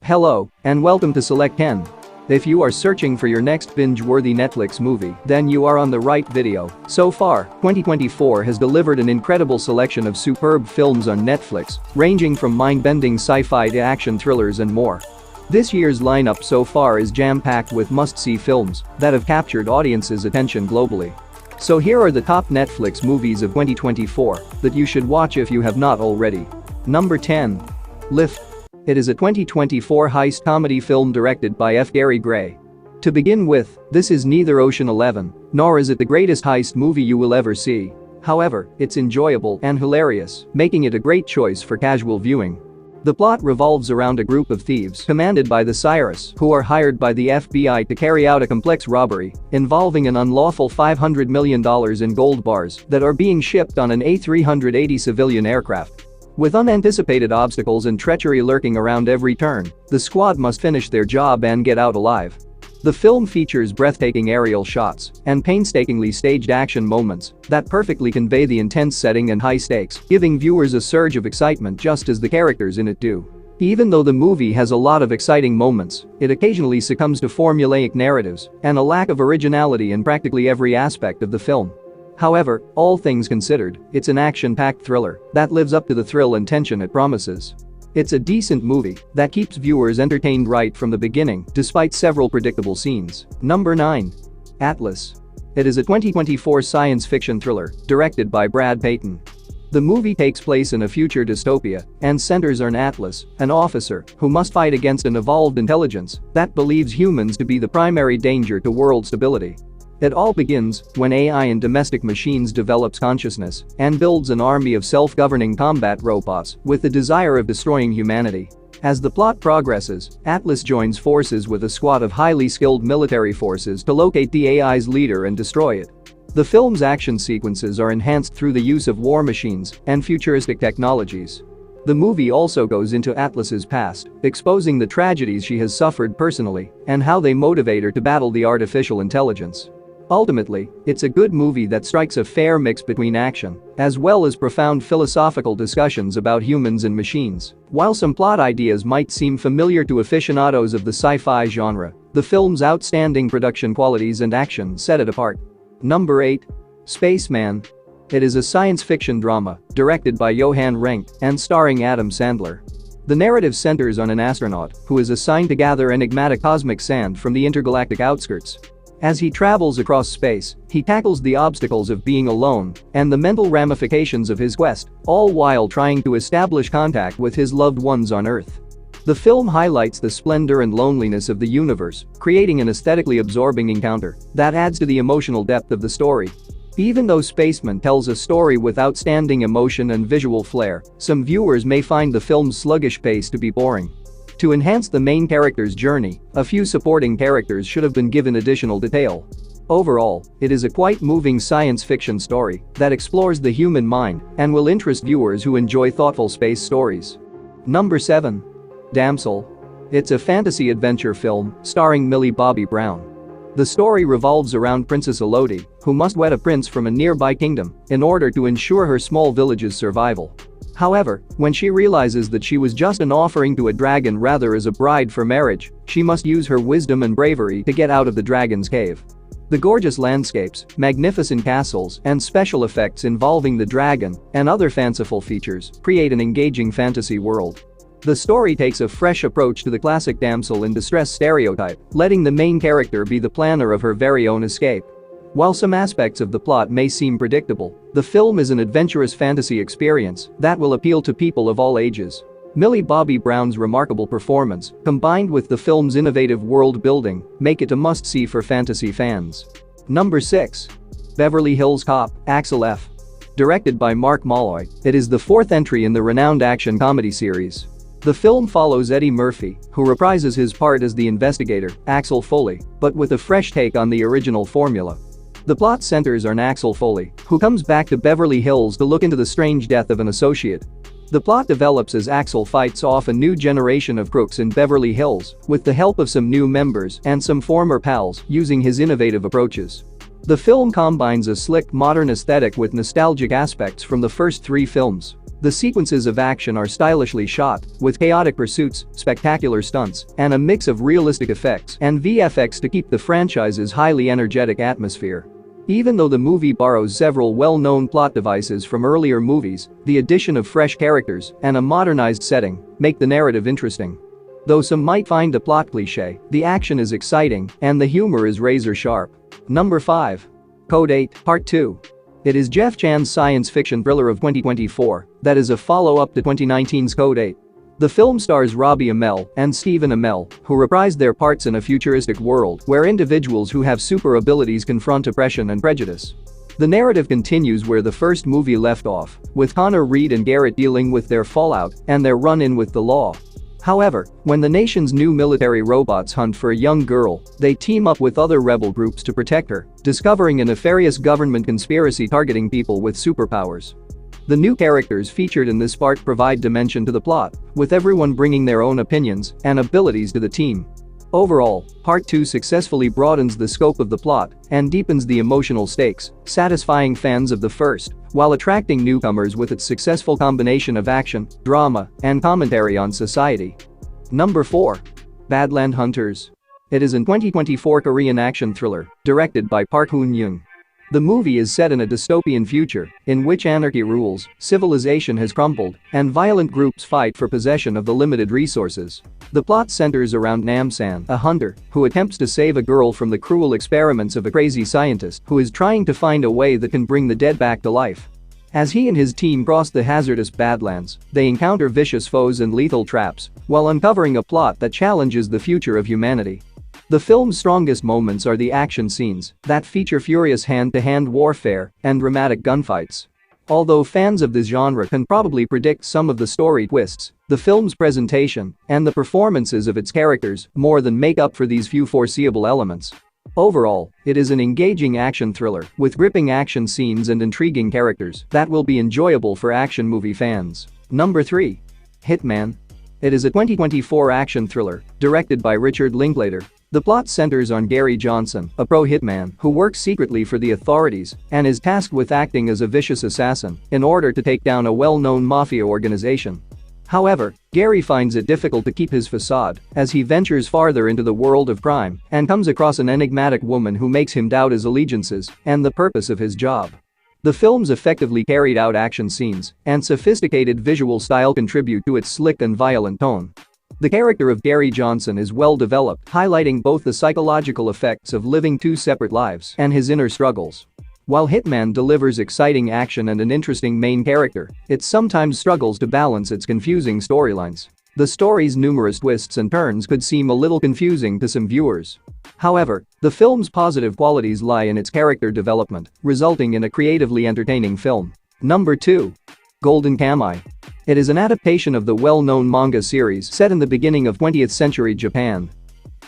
Hello, and welcome to Select 10. If you are searching for your next binge-worthy Netflix movie, then you are on the right video. So far, 2024 has delivered an incredible selection of superb films on Netflix, ranging from mind-bending sci-fi to action thrillers and more. This year's lineup so far is jam-packed with must-see films that have captured audiences' attention globally. So here are the top Netflix movies of 2024 that you should watch if you have not already. Number 10. Lift. It is a 2024 heist comedy film directed by F. Gary Gray. To begin with, this is neither Ocean 11, nor is it the greatest heist movie you will ever see. However, it's enjoyable and hilarious, making it a great choice for casual viewing. The plot revolves around a group of thieves commanded by the Cyrus who are hired by the FBI to carry out a complex robbery involving an unlawful $500 million in gold bars that are being shipped on an A380 civilian aircraft. With unanticipated obstacles and treachery lurking around every turn, the squad must finish their job and get out alive. The film features breathtaking aerial shots and painstakingly staged action moments that perfectly convey the intense setting and high stakes, giving viewers a surge of excitement just as the characters in it do. Even though the movie has a lot of exciting moments, it occasionally succumbs to formulaic narratives and a lack of originality in practically every aspect of the film. However, all things considered, it's an action-packed thriller that lives up to the thrill and tension it promises. It's a decent movie that keeps viewers entertained right from the beginning despite several predictable scenes. Number 9. Atlas. It is a 2024 science fiction thriller directed by Brad Peyton. The movie takes place in a future dystopia and centers on Atlas, an officer who must fight against an evolved intelligence that believes humans to be the primary danger to world stability. It all begins when AI in domestic machines develops consciousness and builds an army of self-governing combat robots with the desire of destroying humanity. As the plot progresses, Atlas joins forces with a squad of highly skilled military forces to locate the AI's leader and destroy it. The film's action sequences are enhanced through the use of war machines and futuristic technologies. The movie also goes into Atlas's past, exposing the tragedies she has suffered personally and how they motivate her to battle the artificial intelligence. Ultimately, it's a good movie that strikes a fair mix between action as well as profound philosophical discussions about humans and machines. While some plot ideas might seem familiar to aficionados of the sci-fi genre, the film's outstanding production qualities and action set it apart. Number 8. Spaceman. It is a science fiction drama directed by Johan Renck and starring Adam Sandler. The narrative centers on an astronaut who is assigned to gather enigmatic cosmic sand from the intergalactic outskirts. As he travels across space, he tackles the obstacles of being alone and the mental ramifications of his quest, all while trying to establish contact with his loved ones on Earth. The film highlights the splendor and loneliness of the universe, creating an aesthetically absorbing encounter that adds to the emotional depth of the story. Even though Spaceman tells a story with outstanding emotion and visual flair, some viewers may find the film's sluggish pace to be boring. To enhance the main character's journey, a few supporting characters should have been given additional detail. Overall, it is a quite moving science fiction story that explores the human mind and will interest viewers who enjoy thoughtful space stories. Number 7. Damsel. It's a fantasy adventure film starring Millie Bobby Brown. The story revolves around Princess Elodie, who must wed a prince from a nearby kingdom in order to ensure her small village's survival. However, when she realizes that she was just an offering to a dragon rather as a bride for marriage, she must use her wisdom and bravery to get out of the dragon's cave. The gorgeous landscapes, magnificent castles, and special effects involving the dragon and other fanciful features create an engaging fantasy world. The story takes a fresh approach to the classic damsel in distress stereotype, letting the main character be the planner of her very own escape. While some aspects of the plot may seem predictable, the film is an adventurous fantasy experience that will appeal to people of all ages. Millie Bobby Brown's remarkable performance, combined with the film's innovative world building, make it a must-see for fantasy fans. Number 6. Beverly Hills Cop, Axel F. Directed by Mark Malloy, it is the fourth entry in the renowned action comedy series. The film follows Eddie Murphy, who reprises his part as the investigator, Axel Foley, but with a fresh take on the original formula. The plot centers on Axel Foley, who comes back to Beverly Hills to look into the strange death of an associate. The plot develops as Axel fights off a new generation of crooks in Beverly Hills with the help of some new members and some former pals using his innovative approaches. The film combines a slick modern aesthetic with nostalgic aspects from the first three films. The sequences of action are stylishly shot, with chaotic pursuits, spectacular stunts, and a mix of realistic effects and VFX to keep the franchise's highly energetic atmosphere. Even though the movie borrows several well-known plot devices from earlier movies, the addition of fresh characters and a modernized setting make the narrative interesting. Though some might find the plot cliché, the action is exciting and the humor is razor-sharp. Number 5. Code 8, Part 2. It is Jeff Chan's science fiction thriller of 2024 that is a follow-up to 2019's Code 8. The film stars Robbie Amell and Stephen Amell, who reprised their parts in a futuristic world where individuals who have super abilities confront oppression and prejudice. The narrative continues where the first movie left off, with Connor Reed and Garrett dealing with their fallout and their run-in with the law. However, when the nation's new military robots hunt for a young girl, they team up with other rebel groups to protect her, discovering a nefarious government conspiracy targeting people with superpowers. The new characters featured in this part provide dimension to the plot, with everyone bringing their own opinions and abilities to the team. Overall, Part 2 successfully broadens the scope of the plot and deepens the emotional stakes, satisfying fans of the first, while attracting newcomers with its successful combination of action, drama, and commentary on society. Number 4. Badland Hunters. It is a 2024 Korean action thriller, directed by Park Hoon-young. The movie is set in a dystopian future in which anarchy rules, civilization has crumbled, and violent groups fight for possession of the limited resources. The plot centers around Nam-san, a hunter who attempts to save a girl from the cruel experiments of a crazy scientist who is trying to find a way that can bring the dead back to life. As he and his team cross the hazardous Badlands, they encounter vicious foes and lethal traps while uncovering a plot that challenges the future of humanity. The film's strongest moments are the action scenes that feature furious hand-to-hand warfare and dramatic gunfights. Although fans of this genre can probably predict some of the story twists, the film's presentation and the performances of its characters more than make up for these few foreseeable elements. Overall, it is an engaging action thriller with gripping action scenes and intriguing characters that will be enjoyable for action movie fans. Number 3. Hitman. It is a 2024 action thriller directed by Richard Linklater. The plot centers on Gary Johnson, a pro-hitman who works secretly for the authorities and is tasked with acting as a vicious assassin in order to take down a well-known mafia organization. However, Gary finds it difficult to keep his facade as he ventures farther into the world of crime and comes across an enigmatic woman who makes him doubt his allegiances and the purpose of his job. The film's effectively carried out action scenes and sophisticated visual style contribute to its slick and violent tone. The character of Gary Johnson is well developed, highlighting both the psychological effects of living two separate lives and his inner struggles. While Hitman delivers exciting action and an interesting main character, it sometimes struggles to balance its confusing storylines. The story's numerous twists and turns could seem a little confusing to some viewers. However, the film's positive qualities lie in its character development, resulting in a creatively entertaining film. Number 2. Golden Kamuy. It is an adaptation of the well-known manga series set in the beginning of 20th century Japan.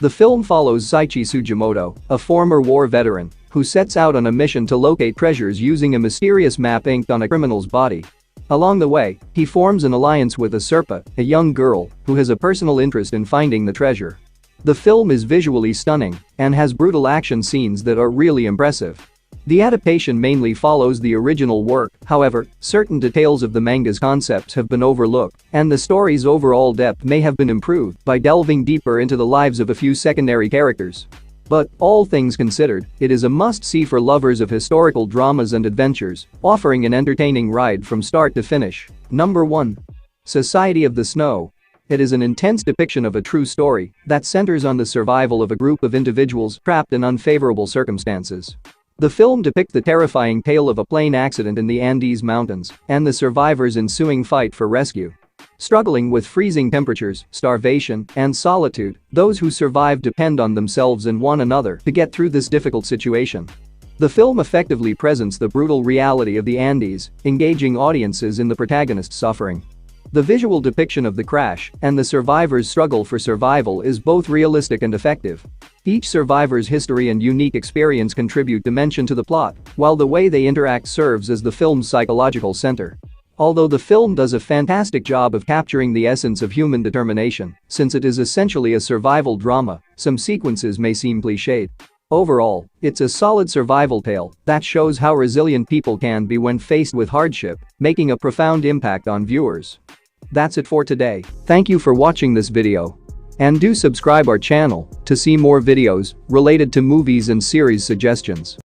The film follows Saichi Sugimoto, a former war veteran, who sets out on a mission to locate treasures using a mysterious map inked on a criminal's body. Along the way, he forms an alliance with Asurpa, a young girl who has a personal interest in finding the treasure. The film is visually stunning and has brutal action scenes that are really impressive. The adaptation mainly follows the original work, however, certain details of the manga's concepts have been overlooked, and the story's overall depth may have been improved by delving deeper into the lives of a few secondary characters. But, all things considered, it is a must-see for lovers of historical dramas and adventures, offering an entertaining ride from start to finish. Number 1. Society of the Snow. It is an intense depiction of a true story that centers on the survival of a group of individuals trapped in unfavorable circumstances. The film depicts the terrifying tale of a plane accident in the Andes Mountains and the survivors' ensuing fight for rescue. Struggling with freezing temperatures, starvation, and solitude, those who survive depend on themselves and one another to get through this difficult situation. The film effectively presents the brutal reality of the Andes, engaging audiences in the protagonist's suffering. The visual depiction of the crash and the survivors' struggle for survival is both realistic and effective. Each survivor's history and unique experience contribute dimension to the plot, while the way they interact serves as the film's psychological center. Although the film does a fantastic job of capturing the essence of human determination, since it is essentially a survival drama, some sequences may seem cliched. Overall, it's a solid survival tale that shows how resilient people can be when faced with hardship, making a profound impact on viewers. That's it for today. Thank you for watching this video. And do subscribe our channel to see more videos related to movies and series suggestions.